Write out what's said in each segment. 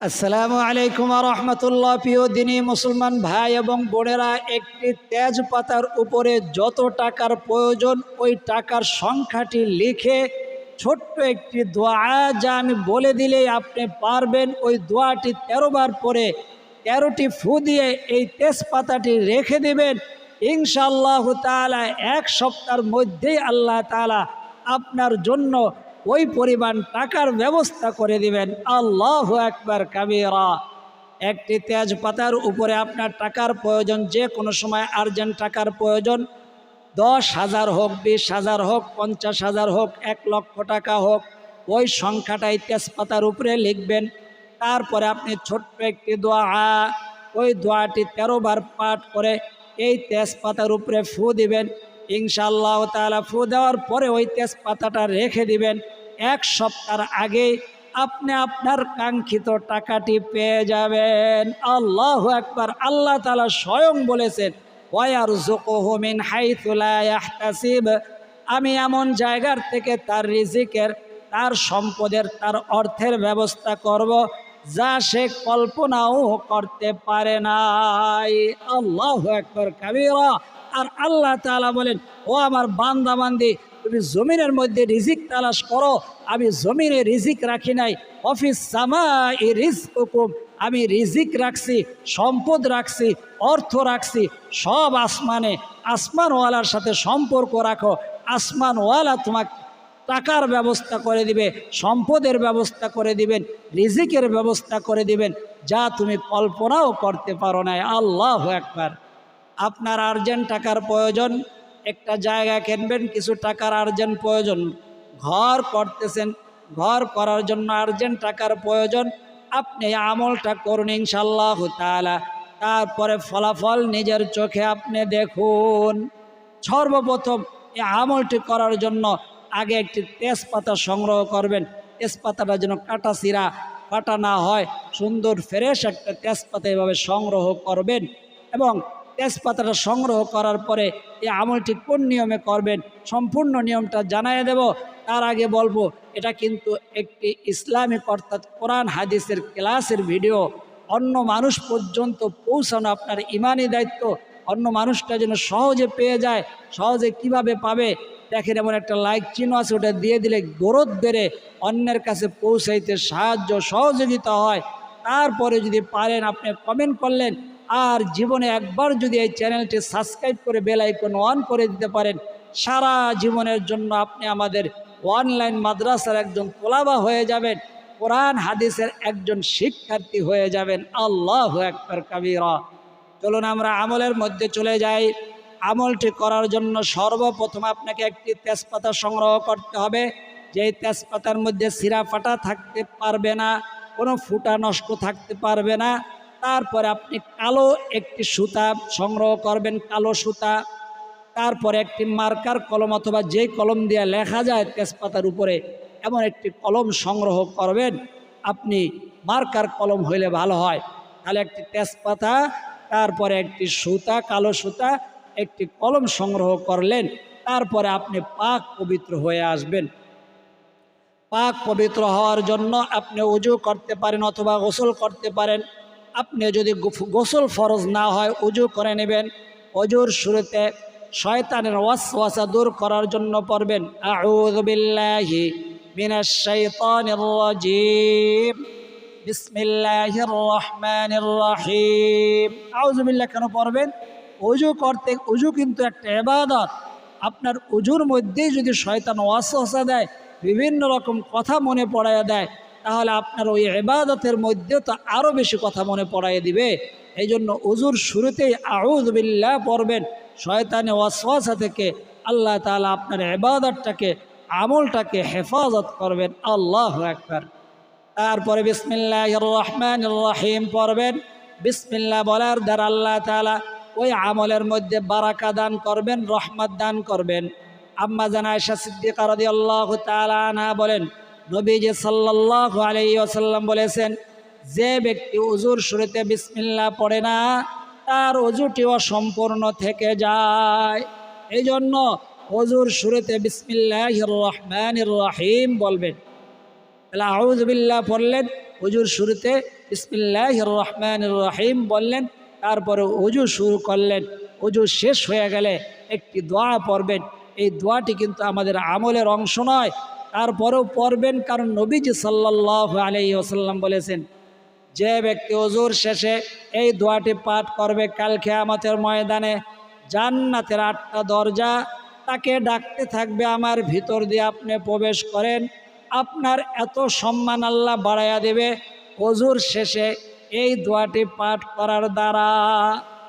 আসসালামু আলাইকুম ওয়া রাহমাতুল্লাহ। প্রিয় দিনী মুসলমান ভাই এবং বোনেরা, একটি তেজপাতার উপরে যত টাকার প্রয়োজন ওই টাকার সংখ্যাটি লিখে ছোট্ট একটি দোয়া যা আমি বলে দিলেই আপনি পারবেন, ওই দোয়াটি 13 বার পরে 13টি ফু দিয়ে এই তেজপাতাটি রেখে দেবেন। ইনশাআল্লাহ তাআলা এক সপ্তাহের মধ্যেই আল্লাহ তাআলা আপনার জন্য ওই পরিমাণ টাকার ব্যবস্থা করে দিবেন। আল্লাহু আকবার কাবীরা। একটি তেজপাতার উপরে আপনার টাকার প্রয়োজন, যে কোনো সময় আর্জেন্ট টাকার প্রয়োজন, 10,000 হোক, 20,000 হোক, 50,000 হোক, 1,00,000 টাকা হোক, ওই সংখ্যাটাই তেজপাতার উপরে লিখবেন। তারপরে আপনি ছোট্ট একটি দোয়া, ওই দোয়াটি 13 বার পাঠ করে এই তেজপাতার উপরে ফু দিবেন। ইনশাআল্লাহ তাআলা ফু দেওয়ার পরে ওই তেজপাতাটা রেখে দিবেন। এক সপ্তাহের আগে আপনি আপনার কাঙ্ক্ষিত টাকাটি পেয়ে যাবেন। আল্লাহু আকবার। আল্লাহ তাআলা স্বয়ং বলেছেন, ওয়ায়ারযুকুহু মিন হাইথু লা ইয়াহতাসিব, আমি এমন জায়গার থেকে তার রিজিকের, তার সম্পদের, তার অর্থের ব্যবস্থা করব যা সে কল্পনাও করতে পারে নাই। আল্লাহু আকবার কাবীরা। আর আল্লাহ তাআলা বলেন, ও আমার বান্দা বান্দি, তুমি জমিনের মধ্যে রিজিক তালাশ করো, আমি জমিনে রিজিক রাখি নাই। অফিস সামাই রিজকুকুম, আমি রিজিক রাখছি, সম্পদ রাখছি, অর্থ রাখছি, সব আসমানে। আসমানওয়ালার সাথে সম্পর্ক রাখো, আসমানওয়ালা তোমাকে টাকার ব্যবস্থা করে দিবে, সম্পদের ব্যবস্থা করে দিবেন, রিজিকের ব্যবস্থা করে দিবেন যা তুমি কল্পনাও করতে পারো না। আল্লাহু আকবার। আপনার আর্জেন্ট টাকার প্রয়োজন, একটা জায়গা কিনবেন, কিছু টাকার আর্জেন্ট প্রয়োজন, ঘর করতেছেন, ঘর করার জন্য আর্জেন্ট টাকার প্রয়োজন, আপনি এই আমলটা করুন ইনশাআল্লাহ তাআলা। তারপরে ফলাফল নিজের চোখে আপনি দেখুন। সর্বপ্রথম এই আমলটি করার জন্য আগে একটি তেজপাতা সংগ্রহ করবেন। তেজপাতাটা যেন কাটা চিরা কাটা না হয়, সুন্দর ফ্রেশ একটা তেজপাতা এভাবে সংগ্রহ করবেন। এবং তেজপাতাটা সংগ্রহ করার পরে এই আমলটি কোন নিয়মে করবেন সম্পূর্ণ নিয়মটা জানাই দেব। তার আগে বলবো, এটা কিন্তু একটি ইসলামিক অর্থাৎ কোরআন হাদিসের ক্লাসের ভিডিও। অন্য মানুষ পর্যন্ত পৌঁছানো আপনার ইমানি দায়িত্ব। অন্য মানুষটা যেন সহজে পেয়ে যায়। সহজে কিভাবে পাবে দেখেন, এমন একটা লাইক চিহ্ন আছে, ওটা দিয়ে দিলে গ্রোথ বেড়ে অন্যের কাছে পৌঁছাইতে সাহায্য সহযোগিতা হয়। তারপরে যদি পারেন আপনি কমেন্ট করলেন। আর জীবনে একবার যদি এই চ্যানেলটি সাবস্ক্রাইব করে বেল আইকন অন করে দিতে পারেন, সারা জীবনের জন্য আপনি আমাদের অনলাইন মাদ্রাসার একজন তোলাবা হয়ে যাবেন, কোরআন হাদিসের একজন শিক্ষার্থী হয়ে যাবেন। আল্লাহু আকবার কাবীরা। চলুন আমরা আমলের মধ্যে চলে যাই। আমলটি করার জন্য সর্বপ্রথম আপনাকে একটি তেজপাতা সংগ্রহ করতে হবে, যেই তেজপাতার মধ্যে সিরা ফাটা থাকতে পারবে না, কোনো ফুটা নষ্ট থাকতে পারবে না। তারপরে আপনি কালো একটি সুতা সংগ্রহ করবেন, কালো সুতা। তারপরে একটি মার্কার কলম অথবা যেই কলম দিয়ে লেখা যায় তেজপাতার উপরে, এমন একটি কলম সংগ্রহ করবেন। আপনি মার্কার কলম হইলে ভালো হয়। তাহলে একটি তেজপাতা, তারপরে একটি সুতা, কালো সুতা, একটি কলম সংগ্রহ করলেন। তারপরে আপনি পাক পবিত্র হয়ে আসবেন। পাক পবিত্র হওয়ার জন্য আপনি উজু করতে পারেন অথবা গোসল করতে পারেন। আপনি যদি গোসল ফরজ না হয় উজু করে নেবেন। অজুর শুরুতে শয়তানের ওয়াসওয়াসা দূর করার জন্য পড়বেন, আউযু বিল্লাহি মিনাশ শাইতানির রাজিম, বিসমিল্লাহির রহমানির রহিম। আউযু বিল্লাহ কেন পড়বেন? উজু কিন্তু একটা ইবাদত। আপনার উজুর মধ্যেই যদি শয়তান ওয়াসওয়াসা দেয়, বিভিন্ন রকম কথা মনে পড়াইয়া দেয়, তাহলে আপনার ওই ইবাদতের মধ্যে তো আরও বেশি কথা মনে পড়াইয়া দিবে। এই জন্য উজুর শুরুতেই আউযু বিল্লাহ পড়বেন। শয়তানে ওয়াসওয়াসা থেকে আল্লাহ তাআলা আপনার ইবাদতটাকে, আমলটাকে হেফাজত করবেন। আল্লাহু আকবার। তারপরে বিসমিল্লাহির রহমানির রহিম পড়বেন। বিসমিল্লাহ বলার দ্বারা আল্লাহ তাআলা ওই আমলের মধ্যে বারাকা দান করবেন, রহমত দান করবেন। আম্মা জান আয়েশা সিদ্দিকা রাদিয়াল্লাহু তাআলা আনহা বলেন, নবীজি সাল্লাল্লাহু আলাইহি ওয়াসাল্লাম বলেছেন, যে ব্যক্তি উজুর শুরুতে বিসমিল্লাহ পড়ে না তার ওযুটিও সম্পূর্ণ থেকে যায়। এই জন্য ওযুর শুরুতে বিসমিল্লাহির রহমানির রহিম বলবেন। তাহলে আউযু বিল্লাহ পড়লেন, হুজুর শুরুতে বিসমিল্লাহির রহমানির রহিম বললেন, তারপরে ওযু শুরু করলেন। ওযু শেষ হয়ে গেলে একটি দোয়া পড়বেন। এই দোয়াটি কিন্তু আমাদের আমলের অংশ নয়, তারপরেও পড়বেন, কারণ নবীজি সাল্লাল্লাহু আলাইহি ওয়াসাল্লাম বলেছেন, যে ব্যক্তি ওযুর শেষে এই দোয়াটি পাঠ করবে, কাল কিয়ামতের ময়দানে জান্নাতের 8টা দরজা তাকে ডাকতে থাকবে, আমার ভিতর দিয়ে আপনি প্রবেশ করেন। আপনার এত সম্মান আল্লাহ বাড়াইয়া দেবে ওযুর শেষে এই দোয়াটি পাঠ করার দ্বারা।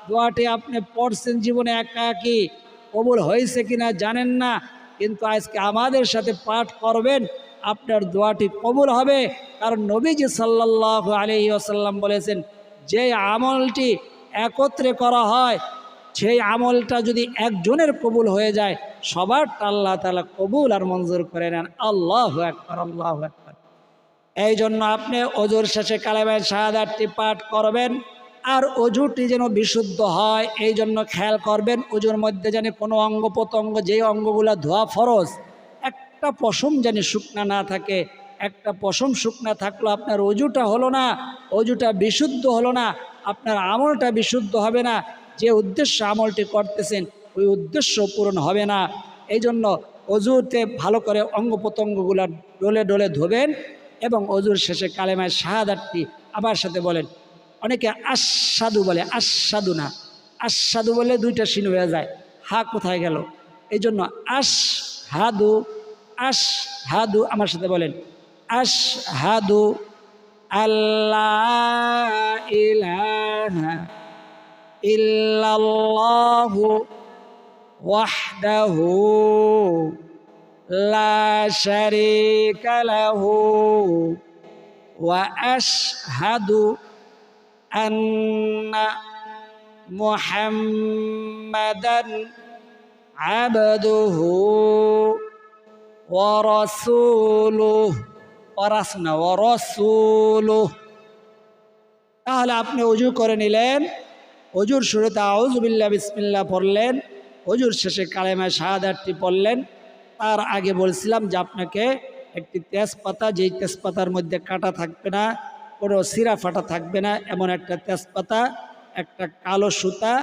দোয়াটি আপনি পড়ছেন জীবনে একাকী, কবুল হয়েছে কিনা জানেন না, কিন্তু আজকে আমাদের সাথে পাঠ করবেন, আপনার দোয়াটি কবুল হবে। কারণ নবীজি সাল্লাল্লাহু আলাইহি ওয়াসাল্লাম বলেছেন, যে আমলটি একত্রে করা হয় সেই আমলটা যদি একজনের কবুল হয়ে যায়, সবারটা আল্লাহ তাআলা কবুল আর মঞ্জুর করে নেন। আল্লাহু আকবার, আল্লাহু আকবার। এই জন্য আপনি ওযুর শেষে কালেমায়ে শাহাদাতটি পাঠ করবেন, আর অজুটি যেন বিশুদ্ধ হয় এই জন্য খেয়াল করবেন, অজুর মধ্যে যেন কোনো অঙ্গ প্রত্যঙ্গ, যে অঙ্গগুলো ধোয়া ফরজ, একটা পশম যেন শুকনা না থাকে। একটা পশম শুকনা থাকলো আপনার অজুটা হলো না, অজুটা বিশুদ্ধ হলো না, আপনার আমলটা বিশুদ্ধ হবে না, যে উদ্দেশ্য আমলটি করতেছেন ওই উদ্দেশ্য পূরণ হবে না। এই জন্য অজুতে ভালো করে অঙ্গ প্রত্যঙ্গগুলো ডলে ডলে ধোবেন এবং অজুর শেষে কালেমায়ে শাহাদাতটি আমার সাথে বলেন। অনেকে আশহাদু বলে, আশহাদু না, আশহাদু বলে দুইটা শিন হয়ে যায়, হা কোথায় গেল? এই জন্য আশহাদু, আশহাদু আমার সাথে বলেন, আশহাদু আল্লাহ ইলাহা ইল্লাল্লাহু ওয়াহদাহু লা শারীকা লাহু ওয়া আশহাদু আন্না মুহাম্মাদান আবদুহু ওয়া রাসূলুহু, ওয়ারাসনা ওয়া রাসূলুহু। তাহলে আপনি ওযু করে নিলেন, ওযুর শুরুতে আউযু বিল্লাহ বিসমিল্লাহ পড়লেন, ওযুর শেষে কালেমায়ে শাহাদাতটি পড়লেন। তার আগে বলছিলাম যে আপনাকে একটি তেজপাতা, যেই তেজপাতার মধ্যে কাঁটা থাকবে না, কোনো সিরা ফাটা থাকবে না, এমন একটা তেজপাতা, একটা কালো সুতা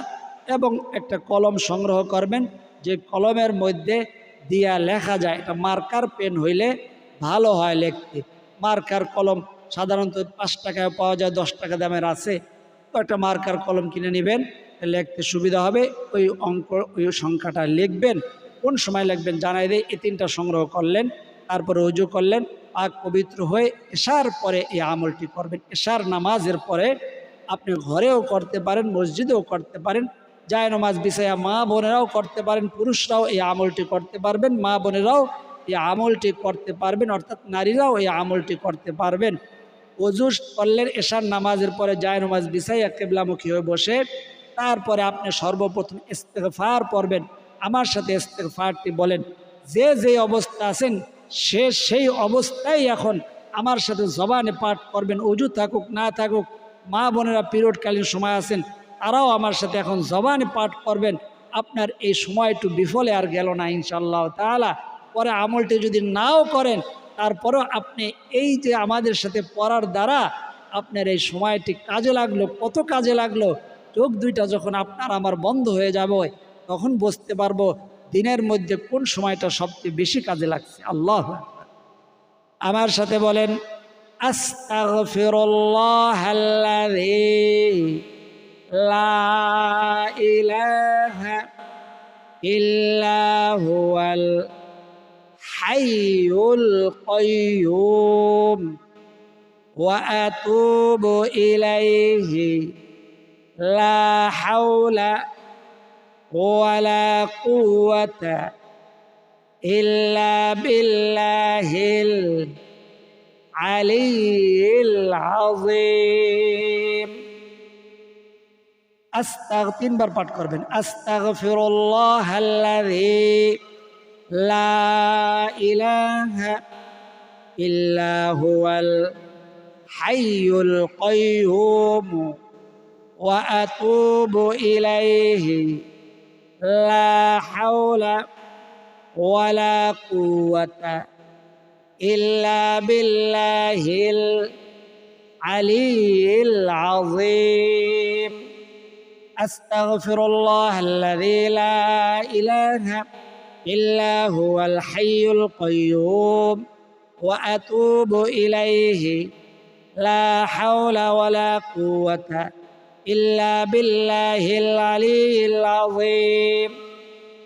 এবং একটা কলম সংগ্রহ করবেন, যে কলমের মধ্যে দিয়া লেখা যায়। এটা মার্কার পেন হইলে ভালো হয় লিখতে। মার্কার কলম সাধারণত 5 টাকায় পাওয়া যায়, 10 টাকা দামের আছে, তো একটা মার্কার কলম কিনে নেবেন, লিখতে সুবিধা হবে। ওই অঙ্ক, ওই সংখ্যাটা লিখবেন, কোন সময় লিখবেন জানাই দেয়। এই 3টা সংগ্রহ করলেন, তারপরে ওযু করলেন, পাক পবিত্র হয়ে এশার পরে এই আমলটি করবেন। এশার নামাজের পরে আপনি ঘরেও করতে পারেন, মসজিদেও করতে পারেন, জায়নামাজ বিছায়া মা বোনেরাও করতে পারেন, পুরুষরাও এই আমলটি করতে পারবেন, মা বোনেরাও এই আমলটি করতে পারবেন, অর্থাৎ নারীরাও এই আমলটি করতে পারবেন। ওযু করলেন এশার নামাজের পরে জায়নামাজ বিছাইয়া কিবলামুখী হয়ে বসে, তারপরে আপনি সর্বপ্রথম ইস্তেগফার পড়বেন। আমার সাথে ইস্তেগফারটি বলেন। যে যে অবস্থা আছেন সে সেই অবস্থায় এখন আমার সাথে জবানে পাঠ করবেন, ওযু থাকুক না থাকুক। মা বোনেরা পিরিয়ডকালীন সময় আছেন, তারাও আমার সাথে এখন জবানে পাঠ করবেন। আপনার এই সময় একটু বিফলে আর গেল না ইনশাআল্লাহ তাআলা। পরে আমলটি যদি নাও করেন, তারপরেও আপনি এই যে আমাদের সাথে পড়ার দ্বারা আপনার এই সময়টি কাজে লাগলো। কত কাজে লাগলো! চোখ দুইটা যখন আপনার আমার বন্ধ হয়ে যাবে, তখন বুঝতে পারবো দিনের মধ্যে কোন সময়টা সবচেয়ে বেশি কাজে লাগছে। আল্লাহু আকবার। আমার সাথে বলেন, আস্তাগফিরুল্লাহাল্লাযী লা ইলাহা ইল্লা হুয়াল হাইয়ুল কাইয়্যুম ওয়া আতুবু ইলাইহি লা হাওলা ওয়ালা কুওয়াতা ইল্লা বিল্লাহিল আলিয়্যিল আযীম। 3বার পাঠ করবেন। আস্তাগফিরুল্লাহাল্লাযী লা ইলাহা ইল্লা হুয়াল হাইয়ুল কাইয়্যুম ওয়া আতুবু ইলাইহি লা হাওলা ওয়ালা কুওয়াতা إلا بالله العلي العظيم أستغفر الله الذي لا إله إلا هو الحي القيوم وأتوب إليه لا حول ولا قوة إلا بالله العلي العظيم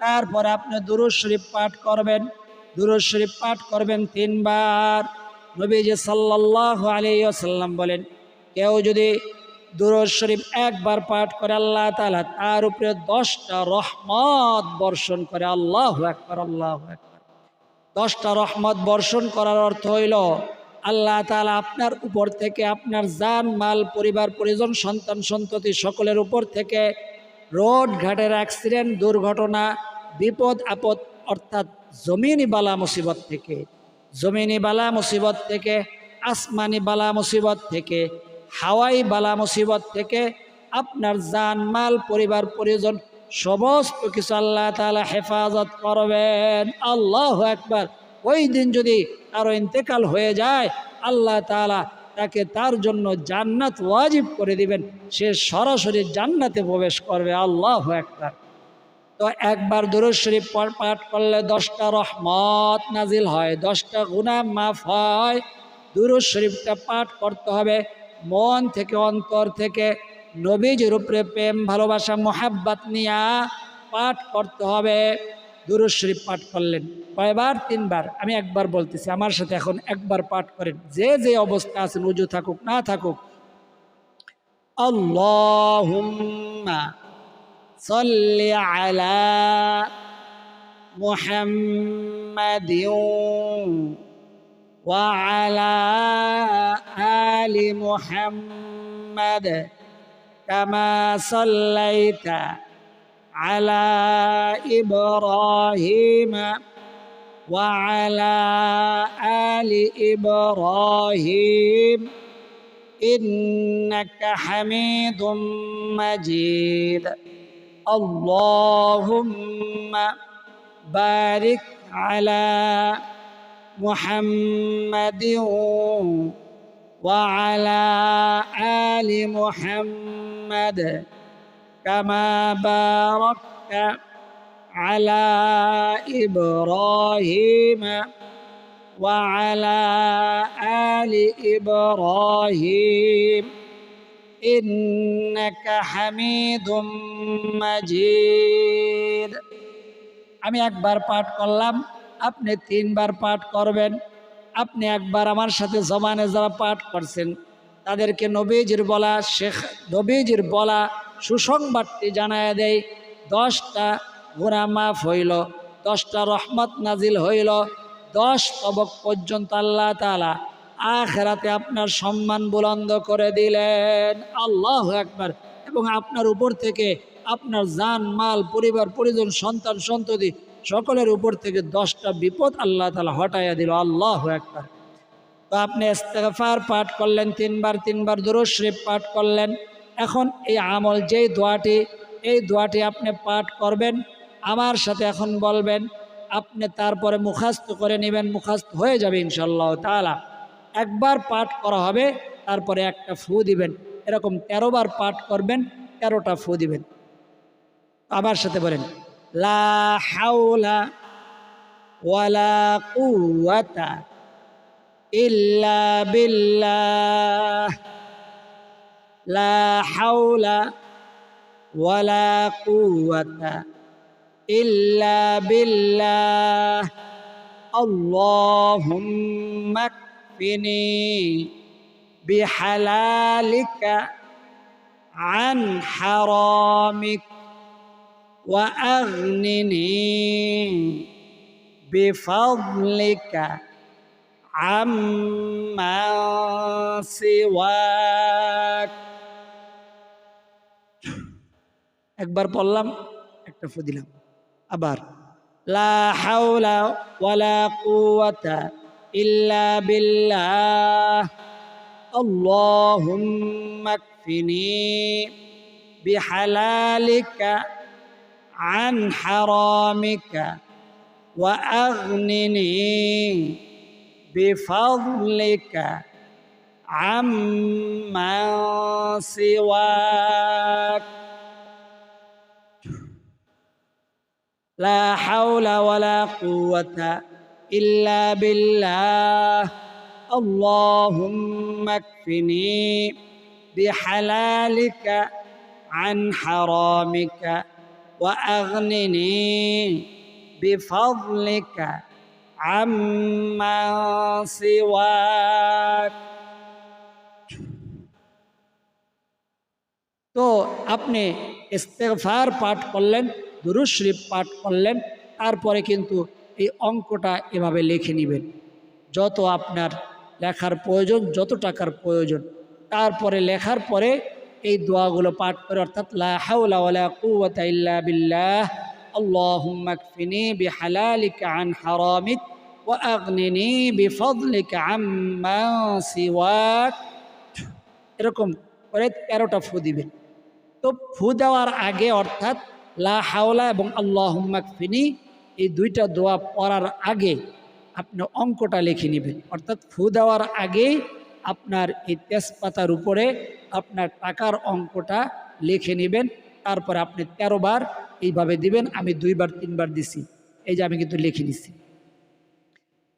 তারপর আপনি দুরূদ শরীফ পাঠ করবেন দুরূদ শরীফ পাঠ করবেন 3 বার নবীজি সাল্লাল্লাহু আলাইহি ওয়াসাল্লাম বলেন কেউ যদি দুরূদ শরীফ একবার পাঠ করে আল্লাহ তাআলা তার উপরে 10টা রহমত বর্ষণ করে আল্লাহু আকবার আল্লাহু আকবার 10টা রহমত বর্ষণ করার অর্থ হইল আল্লাহ তাআলা আপনার উপর থেকে আপনার জান মাল পরিবার পরিজন সন্তান সন্ততি সকলের উপর থেকে রোড ঘাটের অ্যাক্সিডেন্ট দুর্ঘটনা বিপদ আপদ অর্থাৎ জমিনি বালা মুসিবত থেকে জমিনি বালা মুসিবত থেকে আসমানি বালা মুসিবত থেকে হাওয়াই বালা মুসিবত থেকে আপনার জান মাল পরিবার পরিজন সমস্ত কিছু আল্লাহ তাআলা হেফাজত করবেন আল্লাহু আকবার ওই দিন যদি কারো ইন্তেকাল হয়ে যায় আল্লাহ তাআলা তাকে তার জন্য জান্নাত ওয়াজিব করে দিবেন সে সরাসরি জান্নাতে প্রবেশ করবে আল্লাহু আকবার তো একবার দুরূদ শরীফ পাঠ করলে 10টা রহমত নাজিল হয় 10টা গুনাহ মাফ হয় দুরূদ শরীফটা পাঠ করতে হবে মন থেকে অন্তর থেকে নবীজির উপরে প্রেম ভালোবাসা মোহাব্বত নিয়া পাঠ করতে হবে দুরূদ শরীফ পাঠ করলেন কয়বার 3 বার আমি একবার বলতেছি আমার সাথে এখন একবার পাঠ করেন যে যে অবস্থা আছেন ওযু থাকুক না থাকুক আল্লাহুম্মা সাল্লি আলা মুহাম্মাদিন ওয়া আলা আলি মুহাম্মাদ কামা সাল্লাইতা على إبراهيم وعلى آل إبراهيم إنك حميد مجيد اللهم بارك على محمد وعلى آل محمد كما باركت على إبراهيم وعلى آل إبراهيم إنك حميد مجيد আমি একবার পাঠ করলাম আপনি 3 বার পাঠ করবেন আপনি একবার আমার সাথে জবানে যারা পাঠ করছেন তাদেরকে নবীজির বলা শেখ নবীজির বলা সুসংবাদটি জানায় দেয় 10টা গুনাহ মাফ হইল 10টা রহমত নাজিল হইল 10 তবক পর্যন্ত আল্লাহ তাআলা আখিরাতে আপনার সম্মান বুলন্দ করে দিলেন আল্লাহু আকবার এবং আপনার উপর থেকে আপনার জান মাল পরিবার পরিজন সন্তান সন্ততি সকলের উপর থেকে 10টা বিপদ আল্লাহ তাআলা হটাইয়া দিল আল্লাহু আকবার তো আপনি ইস্তেগফার পাঠ করলেন 3 বার দুরূদ শরীফ পাঠ করলেন এখন এই আমল যেই দোয়াটি এই দোয়াটি আপনি পাঠ করবেন আমার সাথে এখন বলবেন আপনি তারপরে মুখস্থ করে নেবেন মুখস্থ হয়ে যাবে ইনশাআল্লাহ তাআলা একবার পাঠ করা হবে তারপরে একটা ফু দিবেন এরকম 13 বার পাঠ করবেন 13টা ফু দিবেন আমার সাথে বলেন লা হাওলা ওয়ালা কুওয়াতা ইল্লা বিল্লাহ লা হাওলা ওয়ালা কুওয়াতা ইল্লা বিল্লাহ আল্লাহুম্মা কফিনি বিহালালিকা আন হারামিক ওয়া আগনিনি বিফাদলিকা আম্মা সিওয়াক একবার পড়লাম একটা ফু দিলাম আবার লা হাওলা ওয়ালা কুওয়াতা ইল্লা বিল্লাহ আল্লাহুম্মা কফিনি বিহালালিকা আন হারামিকা ওয়া আগনিনি বিফাদলিকা আম্মা সিওয়াক লা হাওলা ওয়ালা কুওয়াতা ইল্লা বিল্লাহ আল্লাহুম্মা কফিনি বিহালালিকা আন হারামিকা ওয়া আগনিনি বিফাদলিকা আম্মা সিওয়াক। তো আপনি ইস্তেগফার পাঠ করলেন, দুরূদ শরীফ পাঠ করলেন, তারপরে কিন্তু এই অঙ্কটা এভাবে লিখে নেবেন, যত আপনার লেখার প্রয়োজন, যত টাকার প্রয়োজন। তারপরে লেখার পরে এই দোয়াগুলো পাঠ করে, অর্থাৎ লা হাওলা ওয়ালা কুওয়াতা ইল্লা বিল্লাহ আল্লাহুম্মা কফিনি বিহালালিকা আন হারামিক ওয়া আগনিনি বিফাদলিকা আম্মা সিওয়াক, এরকম করে 13টা ফু দিবেন। তো ফু দেওয়ার আগে, অর্থাৎ লা হাওলা এবং আল্লাহুম্মা কফিনি এই দুইটা দোয়া পড়ার আগে আপনি অঙ্কটা লিখে নেবেন। অর্থাৎ ফু দেওয়ার আগেই আপনার এই তেজপাতার উপরে আপনার টাকার অঙ্কটা লিখে নেবেন। তারপরে আপনি 13 বার এইভাবে দিবেন। আমি 2 বার 3 বার দিছি, এই যে আমি কিন্তু লিখে নিছি।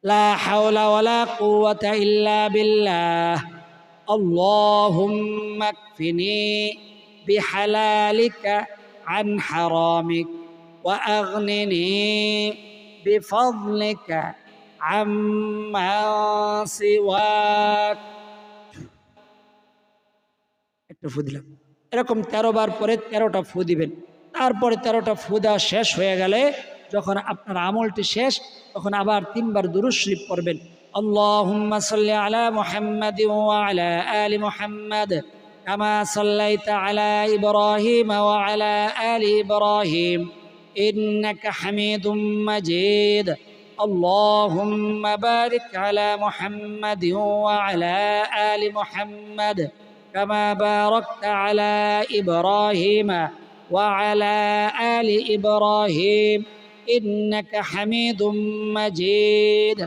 লা হাওলা ওয়ালা কুওয়াতা ইল্লা বিল্লাহ আল্লাহুম্মা কফিনি বিহালালিকা আন হারামিক ওয়া আগনিনি বিফাদলিকা আম্মা সিওয়াক। একটা ফু দিলাম। এরকম 13 বার পরে 13টা ফু দিবেন। তারপরে 13টা ফু দেওয়া শেষ হয়ে গেলে, যখন আপনার আমলটি শেষ, তখন আবার 3 বার দুরূদ শরীফ পড়বেন। আল্লাহুম্মা সাল্লি আলা মুহাম্মাদি ওয়া আলা আলি মুহাম্মাদ কামা সাল্লাইতা আলা ইব্রাহিম ওয়া আলা আলি ইব্রাহিম ইন্নাকা হামিদুম মাজিদ। আল্লাহুম্মা বারিক আলা মুহাম্মাদি ওয়া আলা আলি মুহাম্মাদ কামা বারাকতা আলা ইব্রাহিম ওয়া আলা আলি ইব্রাহিম ইন্নাকা হামিদুম মাজিদ।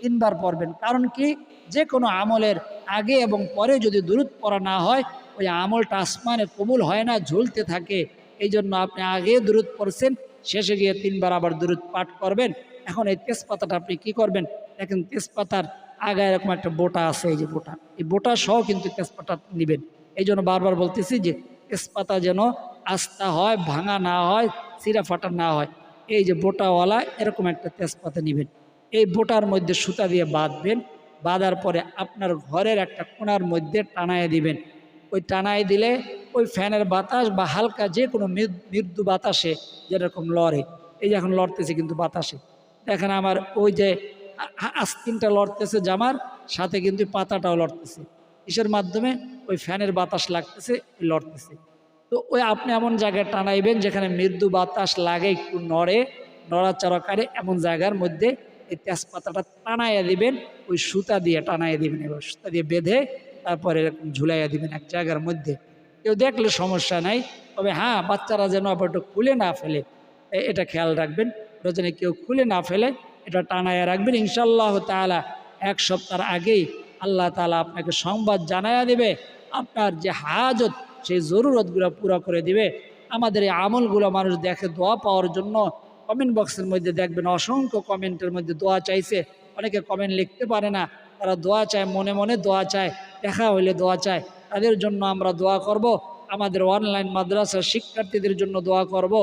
3 বার পড়বেন। কারণ কি, যে কোনো আমলের আগে এবং পরে যদি দুরূদ পড়া না হয়, ওই আমলটা আসমানে কবুল হয় না, ঝুলতে থাকে। এই জন্য আপনি আগে দুরূদ পড়ছেন, শেষে গিয়ে 3 বার আবার দুরূদ পাঠ করবেন। এখন এই তেজপাতাটা আপনি কি করবেন, দেখেন তেজপাতার আগে এরকম একটা বোটা আছে, এই যে বোটা, এই বোটা সহ কিন্তু তেজপাতা নেবেন। এই জন্য বারবার বলতেছি যে তেজপাতা যেন আস্তা হয়, ভাঙা না হয়, চিরা ফাটা না হয়। এই যে বোটাওয়ালা এরকম একটা তেজপাতা নেবেন। এই বোটার মধ্যে সুতা দিয়ে বাঁধবেন। বাঁধার পরে আপনার ঘরের একটা কোণার মধ্যে টানায় দিবেন। ওই টানায় দিলে ওই ফ্যানের বাতাস বা হালকা যে কোনো মৃদু বাতাসে যেরকম লড়ে, এই যে এখন লড়তেছে কিন্তু বাতাসে, দেখেন আমার ওই যে আস্তিনটা লড়তেছে জামার সাথে, কিন্তু পাতাটাও লড়তেছে। কিসের মাধ্যমে? ওই ফ্যানের বাতাস লাগতেছে, লড়তেছে। তো ওই আপনি এমন জায়গায় টানাইবেন যেখানে মৃদু বাতাস লাগে, একটু নড়ে, নড়াচড়া করে, এমন জায়গার মধ্যে এই তেজপাতাটা টানাইয়া দিবেন। ওই সুতা দিয়ে টানাইয়া দিবেন, এবার সুতা দিয়ে বেঁধে তারপরে এরকম ঝুলাইয়া দিবেন এক জায়গার মধ্যে। কেউ দেখলে সমস্যা নাই, তবে হ্যাঁ, বাচ্চারা যেন আবার একটু খুলে না ফেলে, এটা খেয়াল রাখবেন। ওরা যেন কেউ খুলে না ফেলে, এটা টানাইয়া রাখবেন। ইনশাআল্লাহ তাআলা 1 সপ্তাহ আগেই আল্লাহ তাআলা আপনাকে সংবাদ জানাইয়া দিবে। আপনার যে হাজত, সেই জরুরতগুলো পুরো করে দিবে। আমাদের এই আমলগুলো মানুষ দেখে দোয়া পাওয়ার জন্য। কমেন্ট বক্সের মধ্যে দেখবেন অসংখ্য কমেন্টের মধ্যে দোয়া চাইছে। অনেকে কমেন্ট লিখতে পারে না, তারা দোয়া চায়, মনে মনে দোয়া চায়, দেখা হইলে দোয়া চায়। তাদের জন্য আমরা দোয়া করব। আমাদের অনলাইন মাদ্রাসার শিক্ষার্থীদের জন্য দোয়া করব।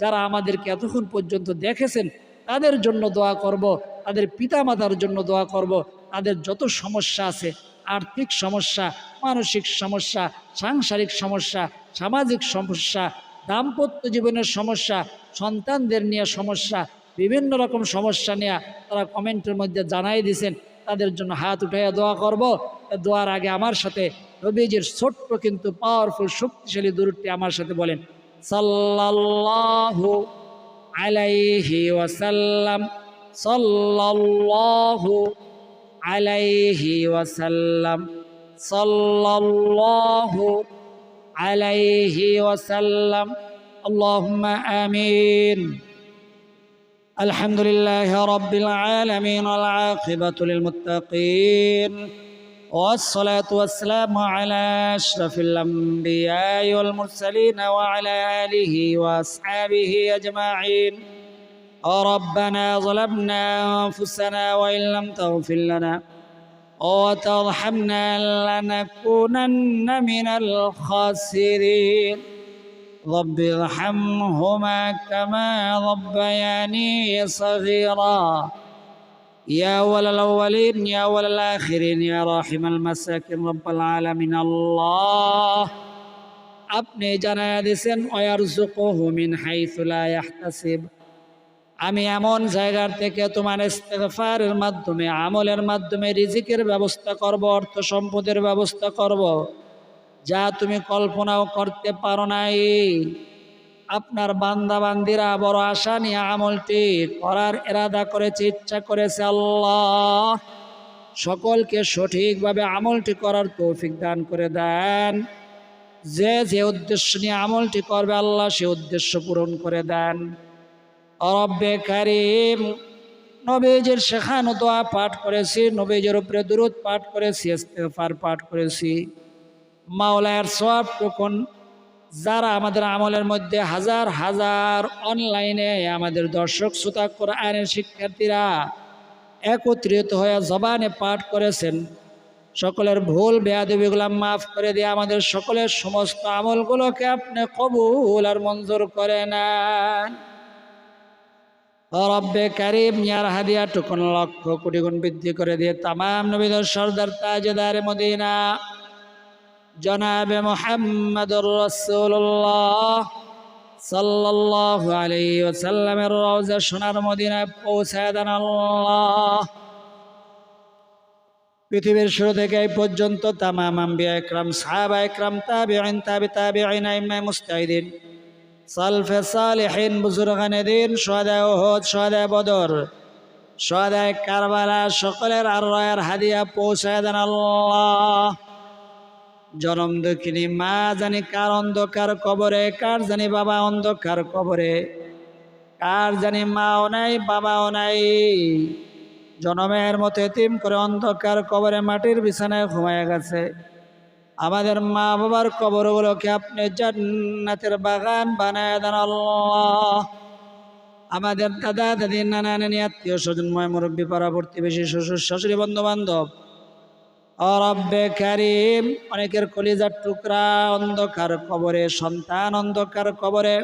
যারা আমাদেরকে এতক্ষণ পর্যন্ত দেখেছেন তাদের জন্য দোয়া করব। তাদের পিতামাতার জন্য দোয়া করব। তাদের যত সমস্যা আছে, আর্থিক সমস্যা, মানসিক সমস্যা, সাংসারিক সমস্যা, সামাজিক সমস্যা, দাম্পত্য জীবনের সমস্যা, সন্তানদের নিয়ে সমস্যা, বিভিন্ন রকম সমস্যা নিয়ে তারা কমেন্টের মধ্যে জানাই দিয়েছেন। তাদের জন্য হাত উঠাইয়া দোয়া করব। দোয়ার আগে আমার সাথে নবীজির ছোট্ট কিন্তু পাওয়ারফুল শক্তিশালী দুরূদটি আমার সাথে বলেন, সাল্লাল্লাহু আলাইহি ওয়াসাল্লাম, সাল্লাল্লাহু আলাইহি ওয়াসাল্লাম, সাল্লাল্লাহু আলাইহি ওয়াসাল্লাম, আল্লাহুম্মা আমিন। الحمد لله رب العالمين والعاقبة للمتقين والصلاة والسلام على أشرف الأنبياء والمرسلين وعلى آله وأصحابه أجمعين. ربنا ظلمنا أنفسنا وإن لم تغفر لنا وترحمنا لنكونن من الخاسرين. رب ارحمهما كما ربياني صغيرا. يا أول الأولين يا أول الآخرين يا راحم المساكين رب العالمين الله আপনি জানায়া দিয়েছেন ওয়ারযুকুহু মিন হাইসু লা ইয়াহতাসিব। আমি এমন জায়গার থেকে তোমার ইস্তিগফারের মাধ্যমে আমলের মাধ্যমে রিজিকের ব্যবস্থা করব, অর্থ সম্পদের ব্যবস্থা করব যা তুমি কল্পনাও করতে পারো নাই। আপনার বান্দা বান্দিরা বড় আশা নিয়ে আমলটি করার ইরাদা করেছে, ইচ্ছা করেছে। আল্লাহ সকলকে সঠিকভাবে আমলটি করার তৌফিক দান করে দেন। যে যে উদ্দেশ্য নিয়ে আমলটি করবে আল্লাহ সে উদ্দেশ্য পূরণ করে দেন। রব্বে কারীম, নবীজির শেখানো দোয়া পাঠ করেছি, নবীজির উপরে দুরূদ পাঠ করেছি, ইস্তিগফার পাঠ করেছি। মাওলার সওয়াবটুকুন যারা আমাদের আমলের মধ্যে হাজার হাজার অনলাইনে আমাদের দর্শক শ্রোতা কোরআনের শিক্ষার্থীরা একত্রিত হয়ে জবানে পাঠ করেছেন, সকলের ভুল বেয়াদবিগুলো মাফ করে দিয়ে আমাদের সকলের সমস্ত আমলগুলোকে আপনি কবুল আর মঞ্জুর করে নেন। রব্বে কারীম, ইয়ার হাদিয়াটুকুন লক্ষ কোটি গুণ বৃদ্ধি করে দিয়ে তামাম নবীদের সরদার তাজদার মদিনা জনাবে মুহাম্মদুর রাসূলুল্লাহ সাল্লাল্লাহু আলাইহি ওয়াসাল্লামের রওজা সোনার মদিনায় পৌঁছায় দেন আল্লাহ। পৃথিবীর শুরু থেকে এই পর্যন্ত তামাম আম্বিয়া ইকরাম, সাহাবা ইকরাম, তাবিঈন, তাবিঈন, আইম্মায়ে মুজতাহিদিন, সালফে সালিহিন, বুজুরগানে দ্বীন, শুহাদায়ে উহুদ, শুহাদায়ে বদর, শুহাদায়ে কারবালা সকলের আরওয়াহের হাদিয়া পৌঁছায় দেন আল্লাহ। জনম দুঃখিনী মা জানি কার অন্ধকার কবরে, কার জানি বাবা অন্ধকার কবরে, কার জানি মাও নাই বাবাও নাই, জনমের মতো এতিম করে অন্ধকার কবরে মাটির বিছানায় ঘুমায় গেছে। আমাদের মা বাবার কবরগুলোকে আপনি জান্নাতের বাগান বানায় দেন আল্লাহ। আমাদের দাদা দাদি, নানা নানি, আত্মীয় স্বজনময় মুরব্বী, পাড়া প্রতিবেশী, শ্বশুর শাশুড়ি, বন্ধু বান্ধব, রব্বে কারীম, অনেকের কলিজার টুকরা অন্ধকার কবরে, সন্তান অন্ধকার কবরে,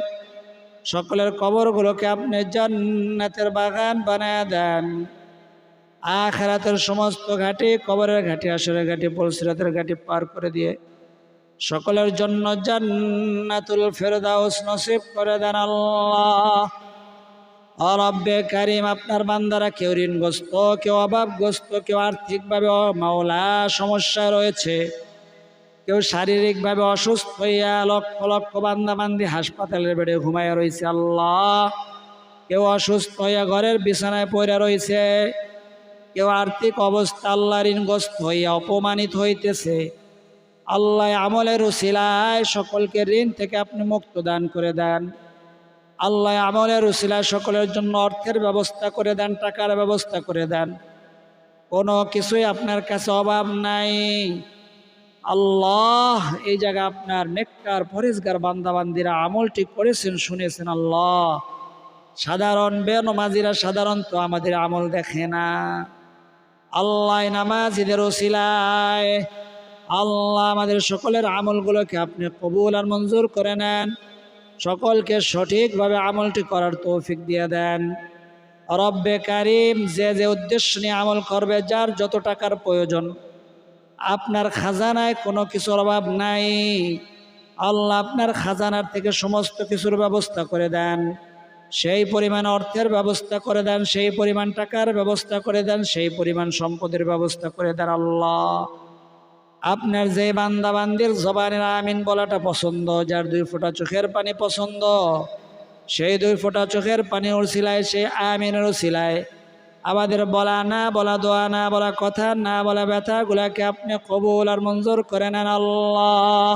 সকলের কবরগুলোকে আপনি জান্নাতের বাগান বানায় দেন। আখিরাতের সমস্ত ঘাটি, কবরের ঘাটি, আসরের ঘাটি, পুলসিরাতের ঘাটি পার করে দিয়ে সকলের জন্য জান্নাতুল ফেরদাউস নসিব করে দেন আল্লাহ। রব্বে কারীম, আপনার বান্দারা কেউ ঋণগ্রস্ত, কেউ অভাবগ্রস্ত, কেউ আর্থিকভাবে মাওলা সমস্যা রয়েছে, কেউ শারীরিকভাবে অসুস্থ হইয়া লক্ষ লক্ষ বান্দা বান্দি হাসপাতালের বেডে ঘুমাইয়া রয়েছে আল্লাহ। কেউ অসুস্থ হইয়া ঘরের বিছানায় পড়ে রয়েছে, কেউ আর্থিক অবস্থা আল্লাহ ঋণগ্রস্ত হইয়া অপমানিত হইতেছে। আল্লাহ আমলের উসিলায় সকলকে ঋণ থেকে আপনি মুক্ত দান করে দেন। আল্লাহ আমলের উসিলায় সকলের জন্য অর্থের ব্যবস্থা করে দেন, টাকার ব্যবস্থা করে দেন। কোনো কিছুই আপনার কাছে অভাব নাই আল্লাহ। এই জায়গা আপনার নেককার পরেজগার বান্দাবান্দিরা আমলটি করেছেন, শুনেছেন আল্লাহ। সাধারণ বেনমাজিরা সাধারণত আমাদের আমল দেখে না আল্লাহ। নামাজিদের উসিলায় আল্লাহ আমাদের সকলের আমলগুলোকে আপনি কবুল আর মঞ্জুর করে নেন, সকলকে সঠিকভাবে আমলটি করার তৌফিক দিয়ে দেন। রব্বে কারীম, যে যে উদ্দেশ্য নিয়ে আমল করবে, যার যত টাকার প্রয়োজন, আপনার খাজানায় কোনো কিছুর অভাব নাই আল্লাহ। আপনার খাজানার থেকে সমস্ত কিছুর ব্যবস্থা করে দেন, সেই পরিমাণ অর্থের ব্যবস্থা করে দেন, সেই পরিমাণ টাকার ব্যবস্থা করে দেন, সেই পরিমাণ সম্পদের ব্যবস্থা করে দেন আল্লাহ। আপনার যে বান্দা বান্দির জবানের আমিন বলাটা পছন্দ, যার 2 ফোঁটা চোখের পানি পছন্দ, সেই 2 ফোঁটা চোখের পানি উছিলায়, সেই আমিনের উছিলায় আমাদের বলা না বলা দোয়া, না বলা কথা, না বলা ব্যথাগুলাকে আপনি কবুল আর মঞ্জুর করে নেন আল্লাহ।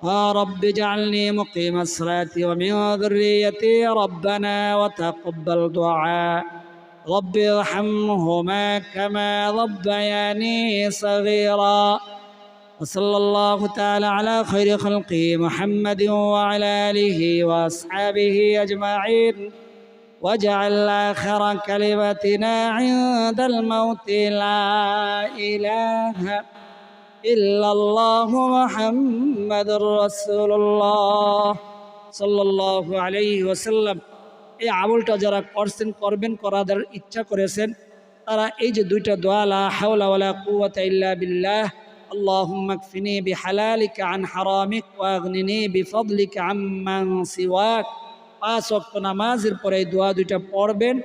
رب اجعلني مقيم الصلاة ومن ذريتي ربنا وتقبل دعاء رب ارحمهما كما ربياني صغيرا وصلى الله تعالى على خير خلقه محمد وعلى آله وأصحابه أجمعين واجعل آخر كلمتنا عند الموت لا إله إلا الله محمد رسول الله صلى الله عليه وسلم। এই আমলটা যারা করছেন করবেন করার ইচ্ছা করেছেন তারা এই যে দুইটা দোয়া লা হাওলা ওয়ালা কুওয়াতা ইল্লা বিল্লাহ আল্লাহুম্মা কফিনি বিহালালিকা আন হারামিক ওয়া আগনিনি বিফদলিকা আম্মান সিওয়াক, 5 ওয়াক্ত নামাজের পরে এই দোয়া দুইটা পড়বেন।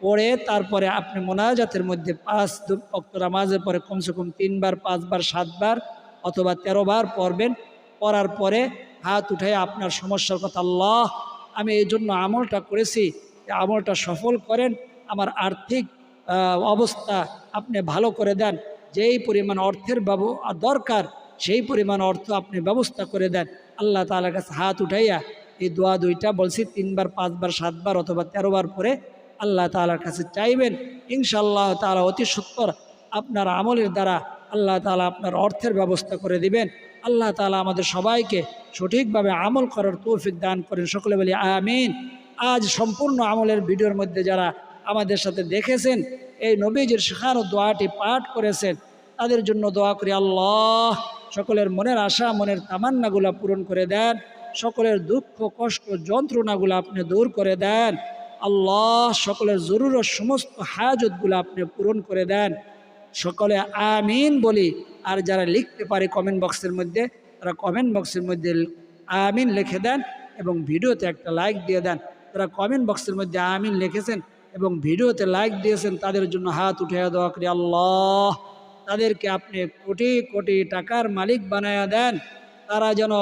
পড়ে তারপরে আপনি মোনাজাতের মধ্যে 5 ওয়াক্ত নামাজের পরে কমসে কম 3 বার 5 বার 7 বার অথবা 13 বার পড়বেন। পড়ার পরে হাত উঠায় আপনার সমস্যার কথা, আল্লাহ আমি এই জন্য আমলটা করেছি, আমলটা সফল করেন, আমার আর্থিক অবস্থা আপনি ভালো করে দেন, যেই পরিমাণ অর্থের দরকার সেই পরিমাণ অর্থ আপনি ব্যবস্থা করে দেন। আল্লাহ তাআলার কাছে হাত উঠাইয়া এই দোয়া দুইটা বলছি 3 বার 5 বার 7 বার অথবা 13 বার পরে আল্লাহ তাআলার কাছে চাইবেন। ইনশাআল্লাহ তাআলা অতি সত্বর আপনার আমলের দ্বারা আল্লাহ তাআলা আপনার অর্থের ব্যবস্থা করে দিবেন। আল্লাহ তাআলা আমাদের সবাইকে সঠিকভাবে আমল করার তৌফিক দান করেন, সকলে বলি আমিন। আজ সম্পূর্ণ আমলের ভিডিওর মধ্যে যারা আমাদের সাথে দেখেছেন, এই নবীজির শেখানো দোয়াটি পাঠ করেছেন, তাদের জন্য দোয়া করি আল্লাহ সকলের মনের আশা মনের তামান্নাগুলা পূরণ করে দেন, সকলের দুঃখ কষ্ট যন্ত্রণাগুলো আপনি দূর করে দেন। আল্লাহ সকলের জরুরত সমস্ত হাজতগুলো আপনি পূরণ করে দেন, সকলে আমিন বলি। আর যারা লিখতে পারে কমেন্ট বক্সের মধ্যে, তারা কমেন্ট বক্সের মধ্যে আমিন লিখে দেন এবং ভিডিওতে একটা লাইক দিয়ে দেন। তারা কমেন্ট বক্সের মধ্যে আমিন লিখেছেন এবং ভিডিওতে লাইক দিয়েছেন তাদের জন্য হাত উঠে দোয়া করি আল্লাহ তাদেরকে আপনি কোটি কোটি টাকার মালিক বানায়া দেন, তারা যেন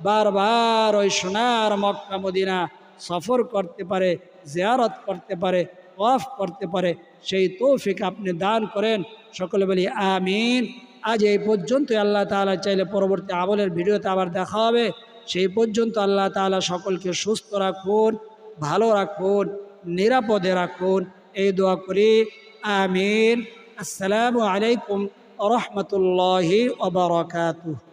বারবার ওই সোনার মক্কা মদিনা সফর করতে পারে, জিয়ারত করতে পারে, ওয়াফ করতে পারে, সেই তৌফিক আপনি দান করেন, সকলে বলি আমিন। আজ এই পর্যন্ত, আল্লাহ তাআলা চাইলে পরবর্তী আমলের ভিডিওতে আবার দেখা হবে। সেই পর্যন্ত আল্লাহ তাআলা সকলকে সুস্থ রাখুন, ভালো রাখুন, নিরাপদে রাখুন, এই দোয়া করি আমিন। আসসালামু আলাইকুম ওয়া রাহমাতুল্লাহি ওয়া বারাকাতুহু।